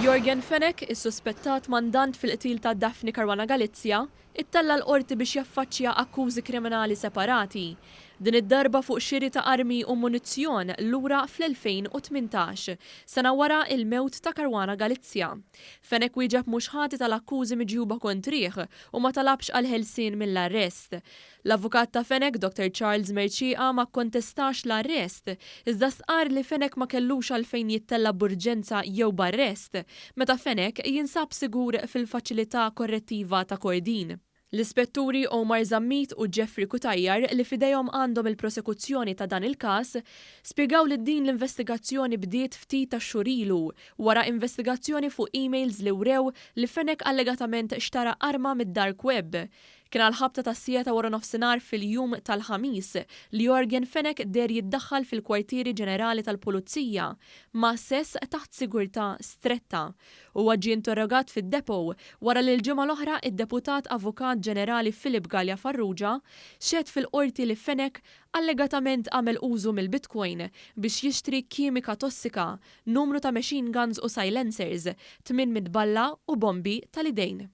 Jorgen Fenek, is-suspettat mandant fil-qtil ta' Daphne Caruana Galizia, ittella l-qorti biex jaffaċċja akkużi kriminali separati. Din id-darba fuq xiri ta' armi u munizzjon lura fl-2018, sena wara il-mewt ta' Caruana Galizia. Fenek wieġeb mhux ħati tal-akkużi miġjuba kontrih u ma talabx għal ħelsien mill-arrest. L-avukat ta' Fenek, Dr. Charles Merċieqa, ma kontestax l-arrest, iżda sqar li Fenek ma kellux għalfejn jittella b'urġenza jew b'arrest, meta Fenek jinsab sigur fil-faċilità korrettiva ta' Kordin. L-ispetturi Omar Zammit u Jeffrey Kutajjar li fidejhom għandhom il-prosekuzzjoni ta' dan il-każ spjegaw li din l-investigazzjoni bdiet ftit ta' xurilu wara investigazzjoni fuq emails li wrew li Fenek allegatament xtara arma mid-dark web. Kien għal-ħabta ta' sieta wara nofsinhar fil-jum tal-ħamis li Jorgen Fenek der jiddaħħal fil-kwartieri ġenerali tal-Pulizija ma' sess taħt sigurtà stretta. Huwa ġie interrogat fid-depo wara li l-ġimgħa l-oħra id-deputat Avukat Ġenerali Philip Gallia Farrugia xehed fil-qorti li Fenek allegatament għamel użu mill-Bitcoin biex jixtri kimika tossika, numru ta' machine guns u silencers, 8 balla u bombi tal-idejn.